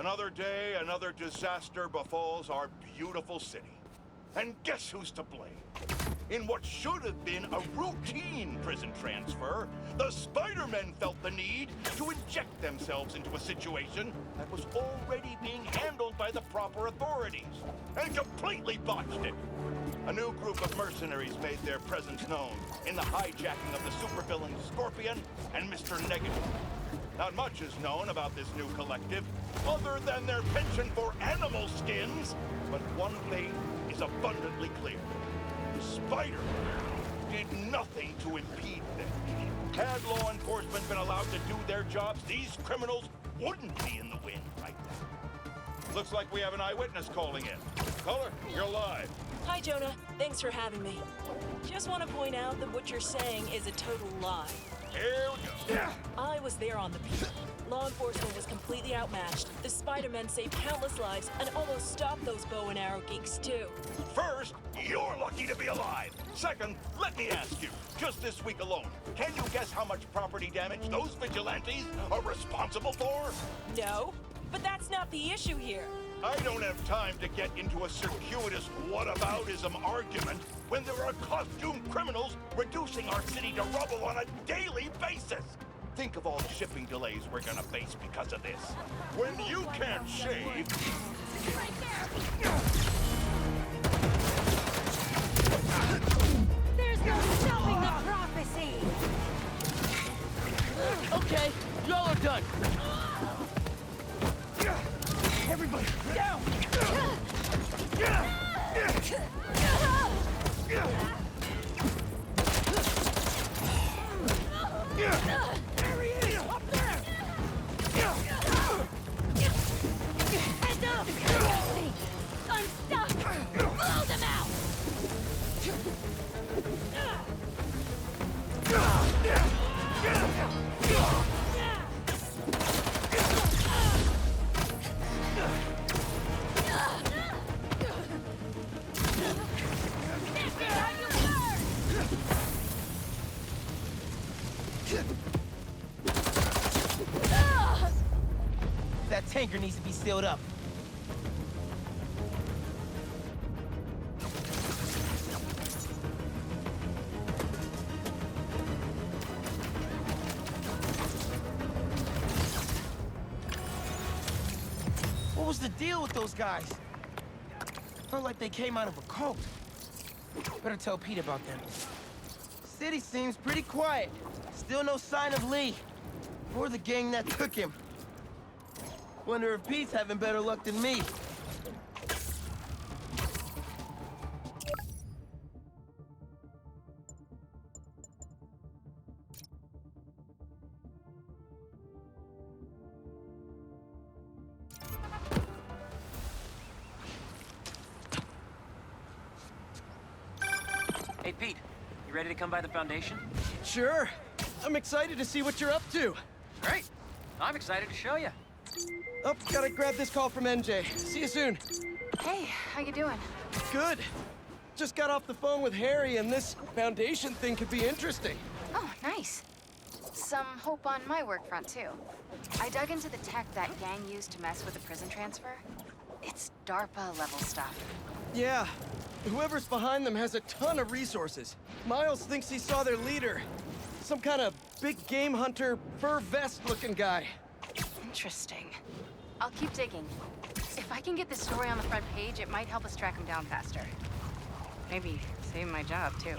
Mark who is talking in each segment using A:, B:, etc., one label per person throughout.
A: Another day, another disaster befalls our beautiful city. And guess who's to blame? In what should have been a routine prison transfer, the Spider-Men felt the need to inject themselves into a situation that was already being handled by the proper authorities, and completely botched it. A new group of mercenaries made their presence known in the hijacking of the supervillains Scorpion and Mr. Negative. Not much is known about this new collective, other than their penchant for animal skins, but one thing is abundantly clear. Spider-Man did nothing to impede them. Had law enforcement been allowed to do their jobs, these criminals wouldn't be in the wind right now. Looks like we have an eyewitness calling in. Caller, you're live.
B: Hi, Jonah. Thanks for having me. Just want to point out that what you're saying is a total lie.
A: Here we go.
B: I was there on the beat. Law enforcement was completely outmatched. The Spider-Men saved countless lives and almost stopped those bow and arrow geeks, too.
A: First, you're lucky to be alive. Second, let me ask you, just this week alone, can you guess how much property damage those vigilantes are responsible for?
B: No, but that's not the issue here.
A: I don't have time to get into a circuitous whataboutism argument when there are costumed criminals reducing our city to rubble on a daily basis. Think of all the shipping delays we're gonna face because of this. When you can't shave...
C: Right there! There's no stopping the prophecy!
D: Okay, y'all are done. Everybody, down!
C: There he is! Up there! Heads up! I'm stuck! Blow them out!
D: That tanker needs to be sealed up. What was the deal with those guys? Felt like they came out of a cult. Better tell Pete about them. City seems pretty quiet. Still no sign of Lee. Or the gang that took him. Wonder if Pete's having better luck than me.
E: Hey, Pete. You ready to come by the Foundation?
D: Sure. I'm excited to see what you're up to.
E: Great. I'm excited to show you.
D: Oh, gotta grab this call from NJ. See you soon.
F: Hey, how you doing?
D: Good. Just got off the phone with Harry, and this Foundation thing could be interesting.
F: Oh, nice. Some hope on my work front, too. I dug into the tech that gang used to mess with the prison transfer. It's DARPA-level stuff.
D: Yeah. Whoever's behind them has a ton of resources. Miles thinks he saw their leader. Some kind of big game hunter, fur vest-looking guy.
F: Interesting. I'll keep digging. If I can get this story on the front page, it might help us track him down faster. Maybe save my job, too.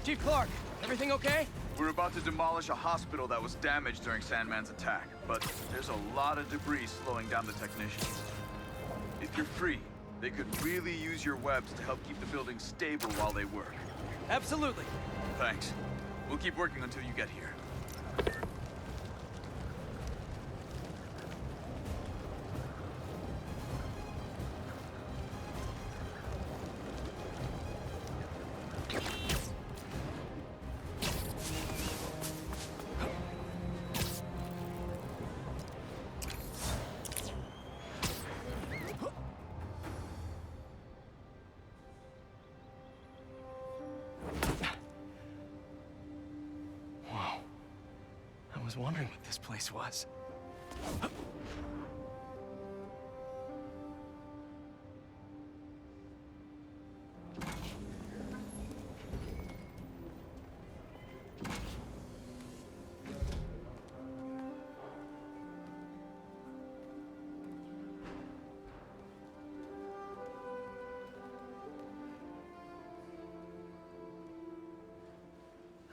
D: Chief Clark, everything okay?
G: We're about to demolish a hospital that was damaged during Sandman's attack, but there's a lot of debris slowing down the technicians. If you're free, they could really use your webs to help keep the building stable while they work.
D: Absolutely.
G: Thanks. We'll keep working until you get here.
H: was wondering what this place was.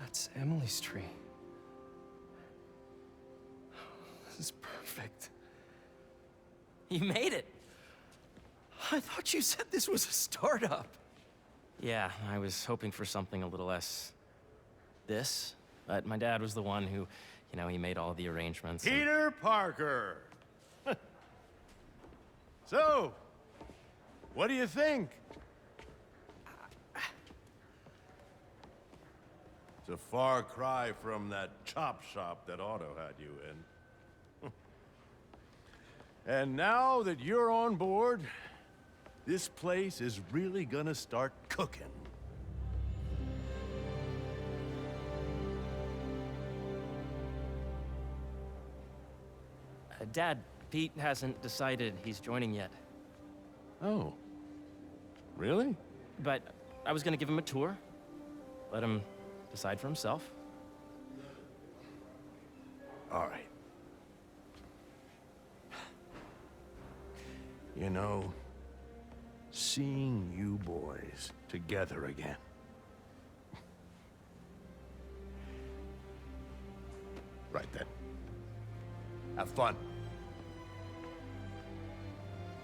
H: That's Emily's tree. This is perfect.
E: You made it!
H: I thought you said this was a startup.
E: Yeah, I was hoping for something a little less... this. But my dad was the one who, he made all the arrangements. and-
I: Peter Parker. So, what do you think? It's a far cry from that chop shop that Otto had you in. And now that you're on board, this place is really gonna start cooking.
E: Dad, Pete hasn't decided he's joining yet.
I: Oh. Really?
E: But I was gonna give him a tour. Let him decide for himself.
I: All right. You know, seeing you boys together again. Right then. Have fun.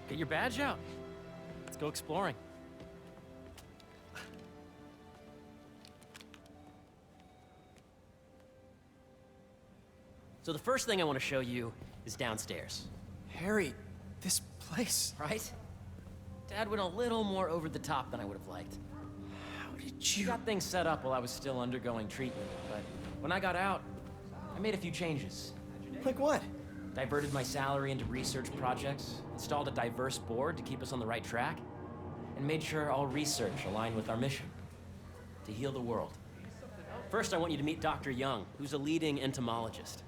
E: Get your badge out. Let's go exploring. So the first thing I want to show you is downstairs,
H: Harry, this place.
E: right? Dad went a little more over the top than I would have liked.
H: How did
E: He
H: you...
E: got things set up while I was still undergoing treatment, but when I got out, I made a few changes.
H: Like what?
E: Diverted my salary into research projects, installed a diverse board to keep us on the right track, and made sure all research aligned with our mission, to heal the world. First, I want you to meet Dr. Young, who's a leading entomologist.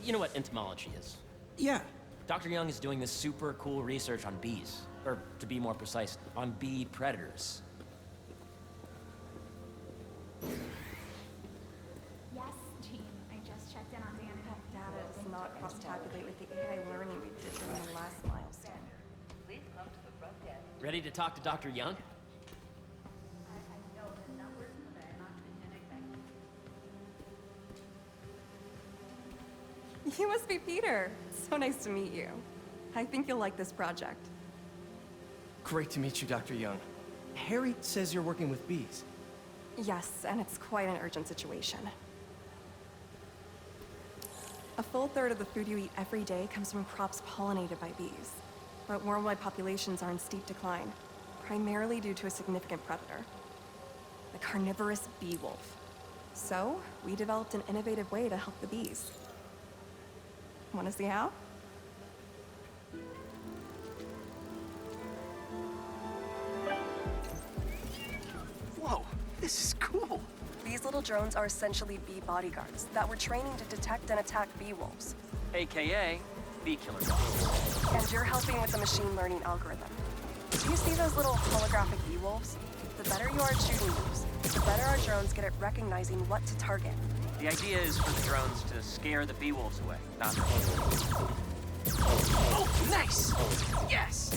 E: You know what entomology is?
H: Yeah.
E: Dr. Young is doing this super cool research on bees, or to be more precise, on bee predators.
J: Yes, Jean. I just checked in on Danica. Data does not cross-tabulate with the AI learning we did during the last milestone.
E: Ready to talk to Dr. Young?
J: You must be Peter. So nice to meet you. I think you'll like this project.
H: Great to meet you, Dr. Young. Harry says you're working with bees.
J: Yes, and it's quite an urgent situation. A full third of the food you eat every day comes from crops pollinated by bees. But worldwide populations are in steep decline, primarily due to a significant predator, the carnivorous bee wolf. So, we developed an innovative way to help the bees. Want to see how?
H: Whoa, this is cool.
J: These little drones are essentially bee bodyguards that we're training to detect and attack bee wolves.
E: AKA bee killer dogs.
J: And you're helping with the machine learning algorithm. You see those little holographic bee wolves? The better you are at shooting those, the better our drones get at recognizing what to target.
E: The idea is for the drones to scare the bee wolves away, not the
H: Oh, nice! Yes!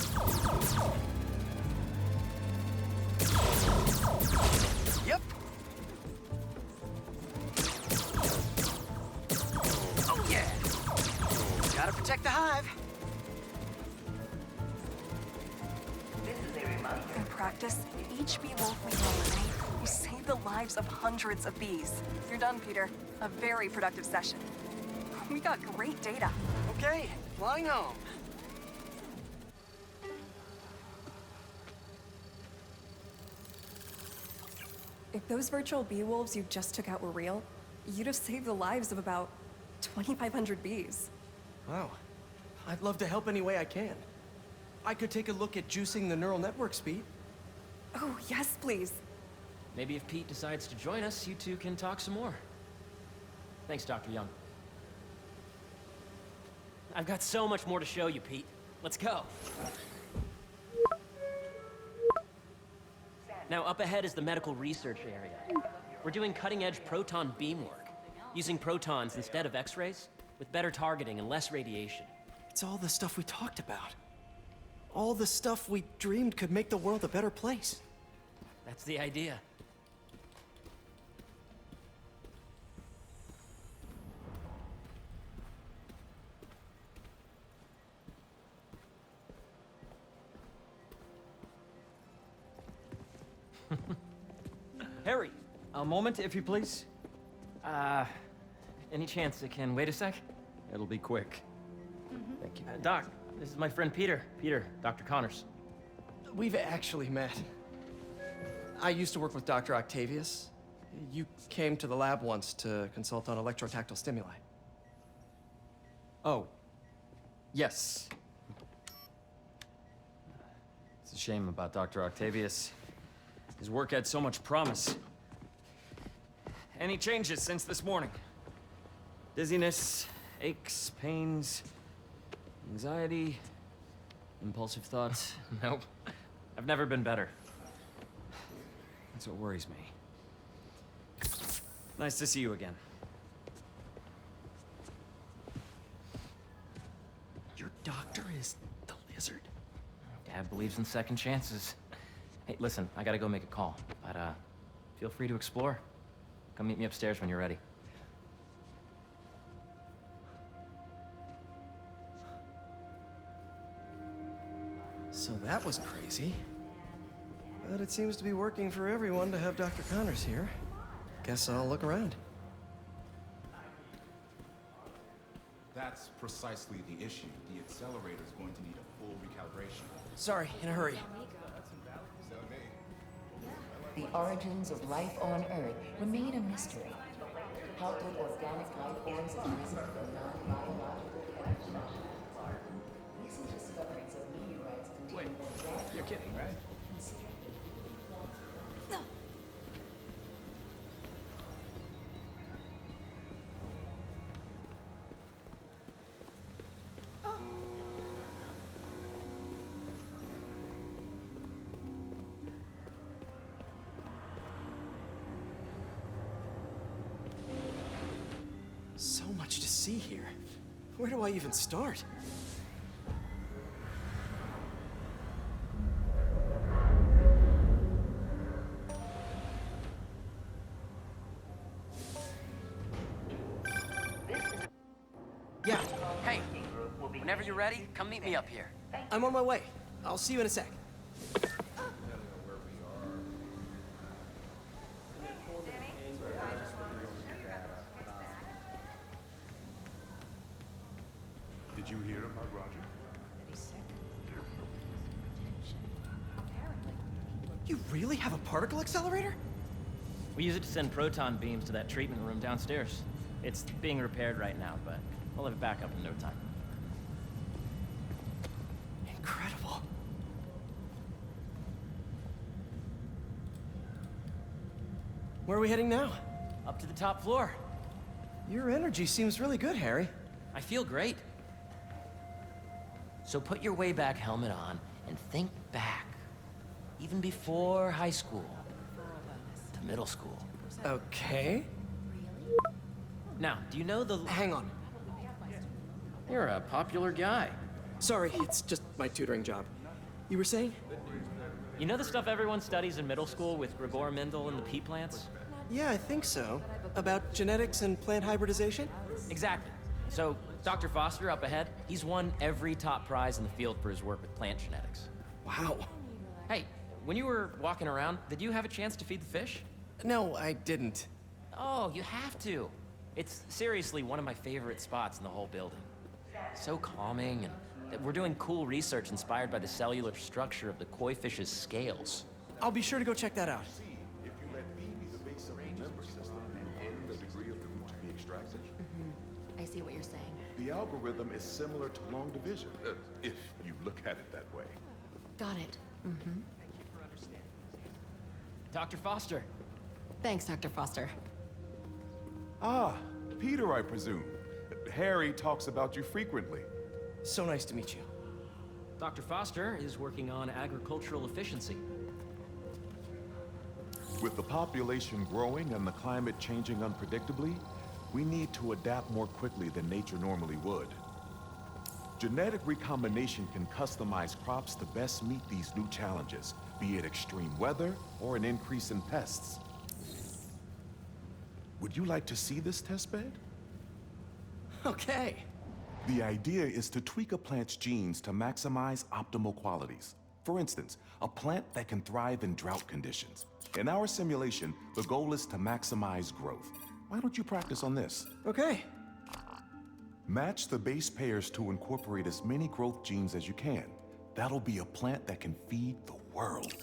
H: Yep. Oh, yeah! Gotta protect the hive.
J: In practice, each bee wolf we eliminate, we save the lives of hundreds of bees. You're done, Peter. A very productive session. We got great data.
H: Okay, flying home.
J: If those virtual bee wolves you just took out were real, you'd have saved the lives of about 2,500 bees.
H: Wow. I'd love to help any way I can. I could take a look at juicing the neural network speed.
J: Oh, yes, please.
E: Maybe if Pete decides to join us, you two can talk some more. Thanks, Dr. Young. I've got so much more to show you, Pete. Let's go. Now, up ahead is the medical research area. We're doing cutting-edge proton beam work, using protons instead of X-rays, with better targeting and less radiation.
H: It's all the stuff we talked about. All the stuff we dreamed could make the world a better place.
E: That's the idea. Harry,
K: A moment, if you please.
E: any chance it can wait a sec?
K: It'll be quick. Thank you.
E: Doc, this is my friend Peter. Peter, Dr. Connors.
H: We've actually met. I used to work with Dr. Octavius. You came to the lab once to consult on electrotactile stimuli.
K: Oh. Yes. It's a shame about Dr. Octavius. His work had so much promise. Any changes since this morning? Dizziness, aches, pains, anxiety, impulsive thoughts?
E: Nope. I've never been better.
K: That's what worries me. Nice to see you again. Your doctor is the lizard?
E: Dad believes in second chances. Hey, listen, I gotta go make a call, but feel free to explore. Come meet me upstairs when you're ready.
H: So that was crazy. But it seems to be working for everyone to have Dr. Connors here. Guess I'll look around.
L: That's precisely the issue. The accelerator is going to need a full recalibration.
H: Sorry, in a hurry.
M: The origins of life on Earth remain a mystery. How did organic life forms arise from non-biological evolution? Recent discoveries of meteorites containing organic...
H: You're kidding, right? So much to see here. Where do I even start? Yeah,
N: Hey, whenever you're ready, come meet me up here.
H: I'm on my way. I'll see you in a sec.
L: Did you hear about Roger?
H: You really have a particle accelerator?
E: We use it to send proton beams to that treatment room downstairs. It's being repaired right now, but we'll have it back up in no time.
H: Incredible. Where are we heading now?
E: Up to the top floor.
H: Your energy seems really good, Harry.
E: I feel great. So put your way back helmet on and think back. Even before high school. To middle school.
H: Okay.
E: Now, do you know the...
H: Hang on.
E: You're a popular guy.
H: Sorry, it's just my tutoring job. You were saying?
E: You know the stuff everyone studies in middle school with Gregor Mendel and the pea plants?
H: Yeah, I think so. About genetics and plant hybridization?
E: Exactly. So, Dr. Foster up ahead, he's won every top prize in the field for his work with plant genetics.
H: Wow.
E: Hey, when you were walking around, did you have a chance to feed the fish?
H: No, I didn't.
E: Oh, you have to. It's seriously one of my favorite spots in the whole building. So calming, and we're doing cool research inspired by the cellular structure of the koi fish's scales.
H: I'll be sure to go check that out.
L: If you let B be the base of the member system and the degree of the root to be extracted,
M: I see what you're saying.
L: the algorithm is similar to long division, if you look at it that way.
M: Got it.
E: Dr. Foster.
M: Thanks, Dr. Foster.
L: Ah, Peter, I presume. Harry talks about you frequently.
H: So nice to meet you.
E: Dr. Foster is working on agricultural efficiency.
O: With the population growing and the climate changing unpredictably, we need to adapt more quickly than nature normally would. Genetic recombination can customize crops to best meet these new challenges, be it extreme weather or an increase in pests. Would you like to see this testbed?
H: Okay.
O: The idea is to tweak a plant's genes to maximize optimal qualities. For instance, a plant that can thrive in drought conditions. In our simulation, the goal is to maximize growth. Why don't you practice on this?
H: Okay.
O: Match the base pairs to incorporate as many growth genes as you can. That'll be a plant that can feed the world.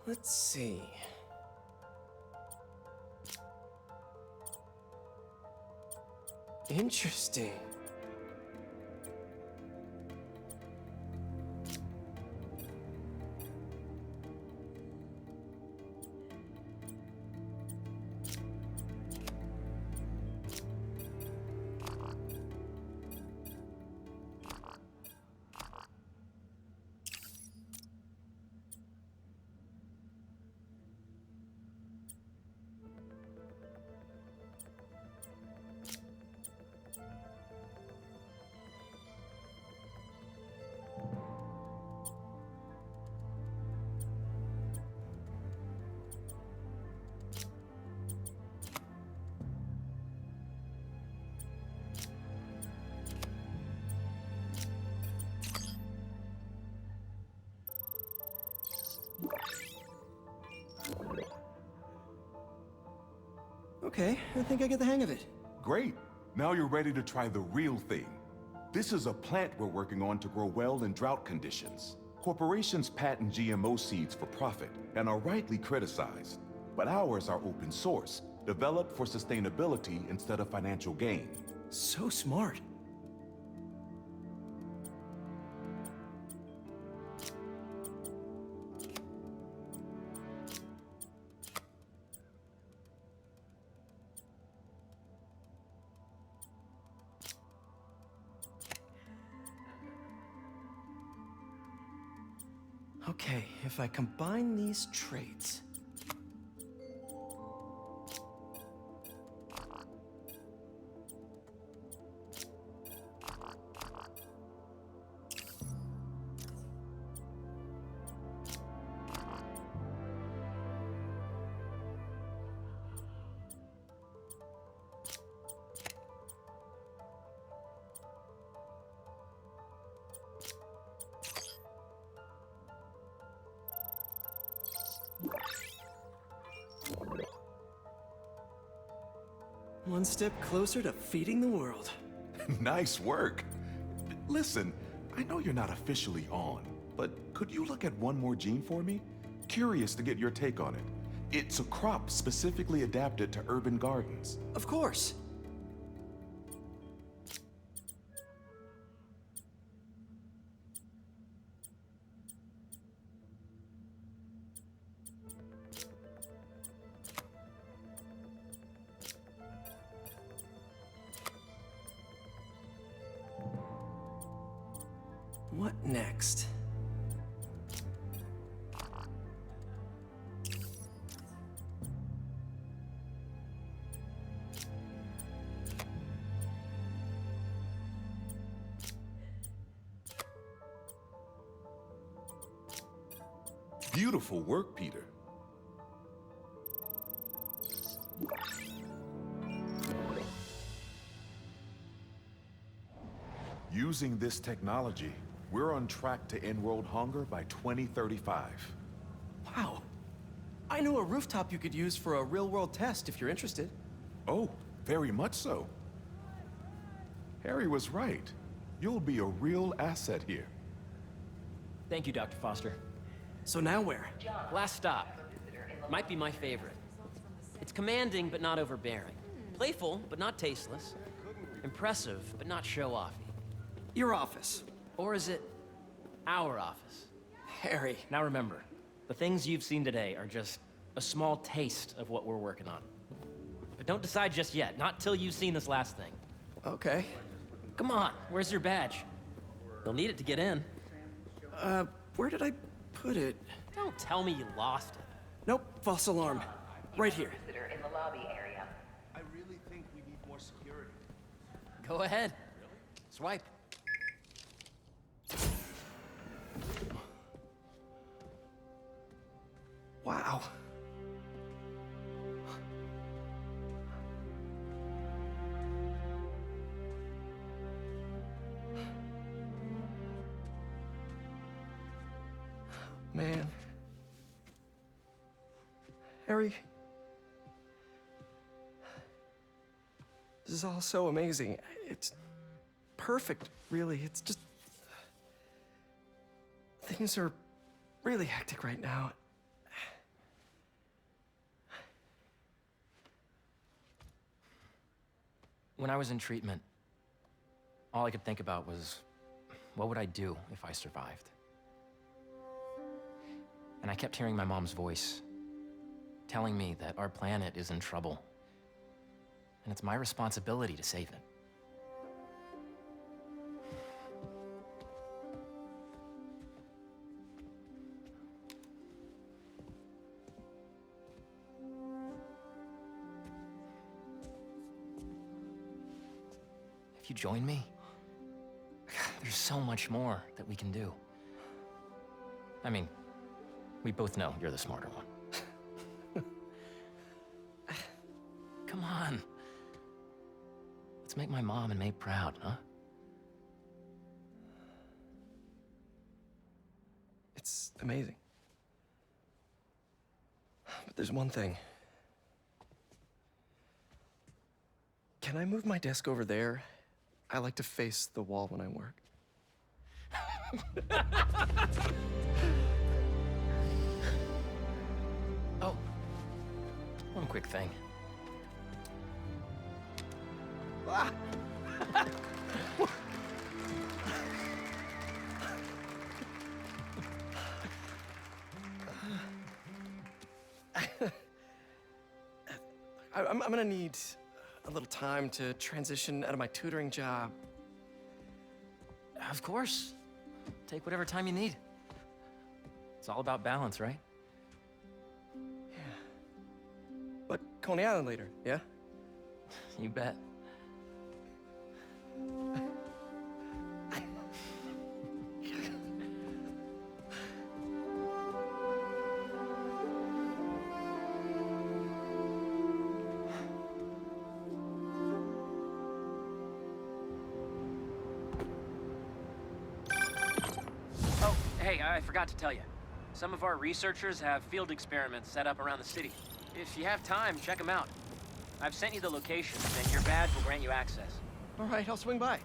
H: Let's see. Interesting. Okay, I think I get the hang of it.
O: Great. Now you're ready to try the real thing. This is a plant we're working on to grow well in drought conditions. Corporations patent GMO seeds for profit and are rightly criticized. But ours are open source, developed for sustainability instead of financial gain.
H: So smart. Okay, if I combine these traits... One step closer to feeding the world.
O: Nice work. Listen, I know you're not officially on, but could you look at one more gene for me? Curious to get your take on it. It's a crop specifically adapted to urban gardens.
H: Of course. What next?
O: Beautiful work, Peter. Using this technology, we're on track to end world hunger by 2035.
H: Wow. I know a rooftop you could use for a real-world test if you're interested.
O: Oh, very much so. Harry was right. You'll be a real asset here.
E: Thank you, Dr. Foster.
H: So now where?
E: Last stop. Might be my favorite. It's commanding, but not overbearing. Playful, but not tasteless. Impressive, but not show-offy.
H: Your office.
E: Or is it our office?
H: Harry.
E: Now remember, the things you've seen today are just a small taste of what we're working on. But don't decide just yet, not till you've seen this last thing.
H: Okay.
E: Come on, where's your badge? You'll need it to get in.
H: Where did I put it?
E: Don't tell me you lost it.
H: Nope, false alarm. Right here.
M: Visitor in the lobby area.
D: I really think we need more security.
E: Go ahead. Swipe.
H: Wow. Man. Harry. This is all so amazing. It's perfect, really. It's just... Things are really hectic right now.
E: When I was in treatment, all I could think about was, what would I do if I survived? And I kept hearing my mom's voice, telling me that our planet is in trouble, and it's my responsibility to save it. If you join me, there's so much more that we can do. I mean, we both know you're the smarter one. Come on. Let's make my mom and May proud, huh?
H: It's amazing. But there's one thing. Can I move my desk over there? I like to face the wall when I work.
E: Oh, one quick thing.
H: Ah! I'm gonna need a little time to transition out of my tutoring job.
E: Of course. Take whatever time you need. It's all about balance, right?
H: Yeah. But Coney Island later, yeah?
E: You bet.
N: Oh, hey, I forgot to tell you. Some of our researchers have field experiments set up around the city. If you have time, check them out. I've sent you the locations, and your badge will grant you access.
H: All right, I'll swing by.